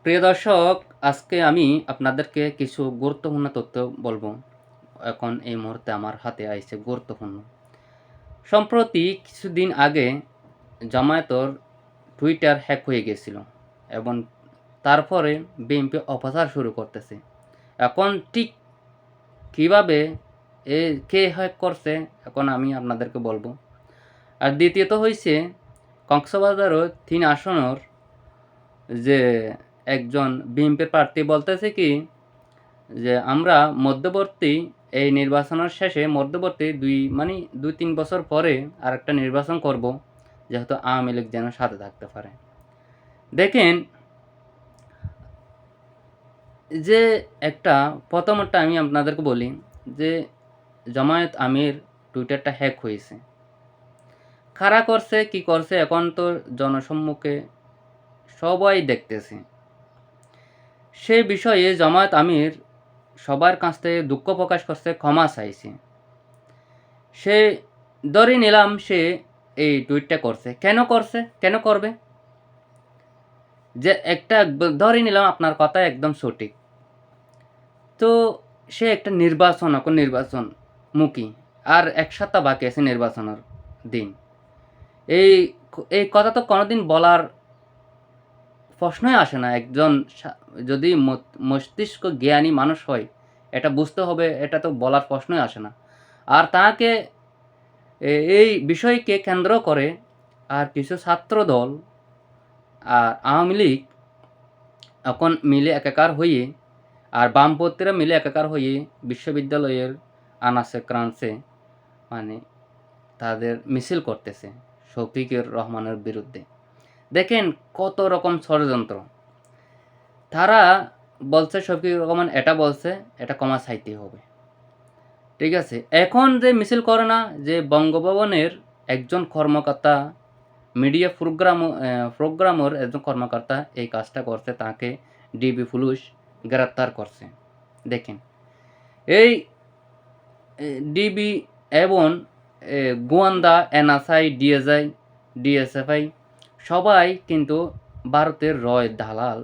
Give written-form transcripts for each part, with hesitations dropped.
প্রিয় দর্শক, আজকে আমি আপনাদেরকে কিছু গুরুত্বপূর্ণ তথ্য বলবো। এখন এই মুহূর্তে আমার হাতে আইছে গুরুত্বপূর্ণ। সম্প্রতি কিছুদিন আগে জামায়াতর টুইটার হ্যাক হয়ে গেছিল এবং তারপরে বিএনপি অপপ্রচার শুরু করতেছে। এখন ঠিক কীভাবে কে হ্যাক করছে এখন আমি আপনাদেরকে বলবো। আর দ্বিতীয়ত হইছে কক্সবাজারও ৩ আসনের যে একজন বিএনপির প্রার্থী বলতেছে কি যে আমরা মধ্যবর্তী এই নির্বাচনের শেষে মধ্যবর্তী ২-৩ বছর পরে আরেকটা নির্বাচন করব, যেহেতু আওয়ামী লীগ যেন সাথে থাকতে পারে। দেখেন, যে একটা প্রথমটা আমি আপনাদেরকে বলি যে জামায়াত আমির টুইটারটা হ্যাক হয়েছে। কারা করছে, কি করছে এখন তো জনসম্মুখে সবাই দেখতেছে। সে বিষয়ে জামায়াত আমির সবার কাছ থেকে দুঃখ প্রকাশ করছে, ক্ষমা চাইছে। সে ধরে নিলাম সে এই টুইটটা করছে। কেন করছে, কেন করবে? যে একটা ধরে নিলাম আপনার কথা একদম সঠিক। তো সে একটা এখন নির্বাচনমুখী। আর ১ সপ্তাহ বাকি আছে নির্বাচনের দিন। এই এই কথা তো কোনোদিন বলার প্রশ্নই আসে না। একজন যদি মস্তিষ্ক জ্ঞানী মানুষ হয়, এটা বুঝতে হবে, এটা তো বলার প্রশ্নই আসে না। আর তাকে এই বিষয়কে কেন্দ্র করে আর কিছু ছাত্রদল আর আওয়ামী লীগ এখন মিলে একাকার হয়ে আর বামপন্থীরা মিলে একাকার হয়ে বিশ্ববিদ্যালয়ের আনাচে কানাচে মানে তাদের মিছিল করতেছে শফিকুর রহমানের বিরুদ্ধে। দেখেন কত রকম ষড়যন্ত্র। তারা বলছে শফিকুর রহমান এটা বলছে, এটা ক্ষমা চাইতে হবে। ঠিক আছে? এখন যে মিছিল করে না, যে বঙ্গভবনের একজন কর্মকর্তা মিডিয়া প্রোগ্রামের একজন কর্মকর্তা এই কাজটা করছে, তাকে ডিবি পুলিশ গ্রেপ্তার করছে। দেখেন, এই ডিবি এবং গোয়েন্দা, এনএসআই, ডিএসএফআই সবাই কিন্তু ভারতের দালাল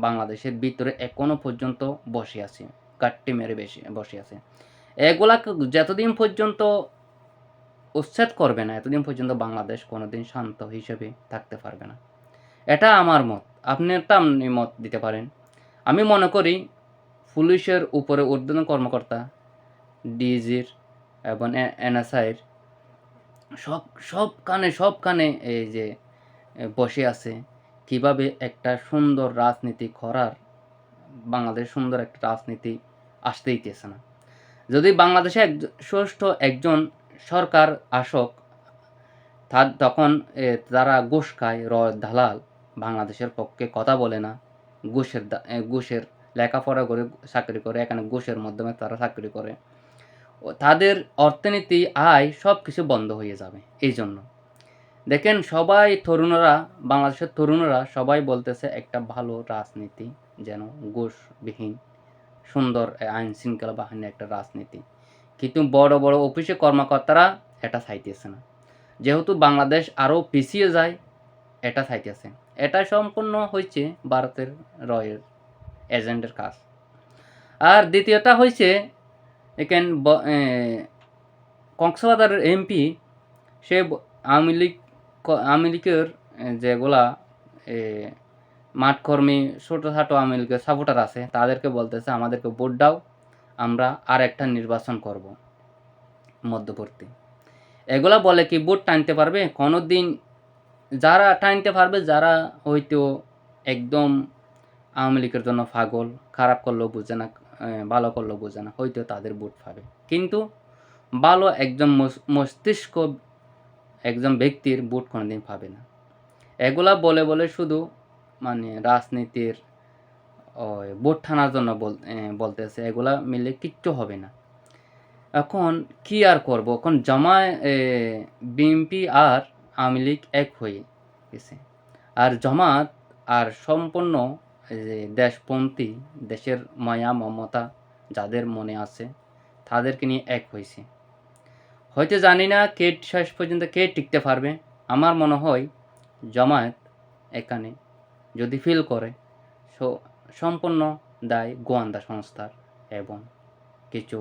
বাংলাদেশের ভিতরে এখনো পর্যন্ত বসে আছে, গাট্টি মেরে বসে আছে। এগুলাকে যতদিন পর্যন্ত উচ্ছেদ করবে না, এতদিন পর্যন্ত বাংলাদেশ কোনোদিন শান্ত হিসেবে থাকতে পারবে না। এটা আমার মত। আপনি মত দিতে পারেন। আমি মনে করি পুলিশের উপরে ঊর্ধ্বতন কর্মকর্তা, ডিজির এবং এনএসআইয়ের সবখানে এই যে বসে আছে কিভাবে একটা সুন্দর রাজনীতি করার, বাংলাদেশ সুন্দর একটা রাজনীতি আসতে দিতেছে না। যদি বাংলাদেশে সুষ্ঠু একজন সরকার আসক, তখন যারা ঘুষ খায়, দালাল, বাংলাদেশের পক্ষে কথা বলে না, ঘুষের লেখাপড়া করে চাকরি করে, এখানে ঘুষের মাধ্যমে তারা চাকরি করে, তাদের অর্থনীতি, আয় সব কিছু বন্ধ হয়ে যাবে। এই জন্য দেখেন বাংলাদেশের তরুণরা সবাই বলতেছে একটা ভালো রাজনীতি, যেন ঘুষবিহীন সুন্দর আইন শৃঙ্খলা বাহিনী একটা রাজনীতি। কিন্তু বড় বড় অফিসে কর্মকর্তারা এটা চাইতেছে না। যেহেতু বাংলাদেশ আরও পিছিয়ে যায়, এটা চাইতেছে। এটা সম্পূর্ণ হয়েছে ভারতের এজেন্টের কাজ। আর দ্বিতীয়টা হয়েছে এখান কক্সবাজারের এমপি, সে আওয়ামী লীগের যেগুলা মাঠকর্মী, ছোটোখাটো আওয়ামী লীগের সাপোর্টার আছে, তাদেরকে বলতেছে আমাদেরকে ভোট দাও, আমরা আর একটা নির্বাচন করব মধ্যবর্তী। এগুলা বলে কি ভোট টানতে পারবে? কোনো দিন যারা টানতে পারবে, যারা হয়তো একদম আওয়ামী লীগের জন্য পাগল, খারাপ করলেও বুঝে না, ভালো করলেও বুঝে না, হয়তো তাদের ভোট পাবে। কিন্তু ভালো একজন মস্তিষ্ক একজন ব্যক্তির ভোট কোনোদিন পাবে না। এগুলা বলে শুধু রাজনীতির ভোট টানার জন্য বলতেছে। এগুলা মিলে কিচ্ছু হবে না। এখন কি আর করব? এখন বিএনপি আর আওয়ামী লীগ এক হয়ে গেছে। আর জামাত আর সম্পূর্ণ দেশপন্থী, দেশের মায়া মমতা যাদের মনে আছে, তাদেরকে নিয়ে এক হয়েছে। হয়তো জানি না শেষ পর্যন্ত কে টিকতে পারবে। আমার মনে হয় জামায়াত এখানে যদি ফিল করে সম্পূর্ণ দায় গোয়েন্দা সংস্থার এবং কিছু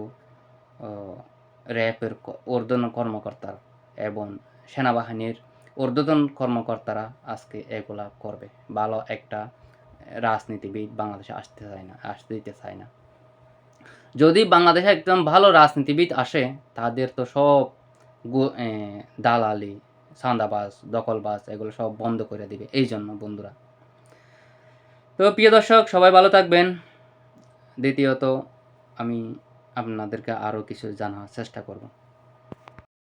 র্যাবের ঊর্ধ্বতন কর্মকর্তার এবং সেনাবাহিনীর ঊর্ধ্বতন কর্মকর্তারা আজকে এগুলা করবে। ভালো একটা রাজনীতিবিদ বাংলাদেশে আসতে দিতে চায় না। যদি বাংলাদেশে একদম ভালো রাজনীতিবিদ আসে, তাদের তো সব দালালি, চাঁদাবাজ, দখলবাজ এগুলো সব বন্ধ করে দিবে। এই জন্য বন্ধুরা, তো প্রিয় দর্শক, সবাই ভালো থাকবেন। দ্বিতীয়ত আমি আপনাদেরকে আরও কিছু জানার চেষ্টা করব।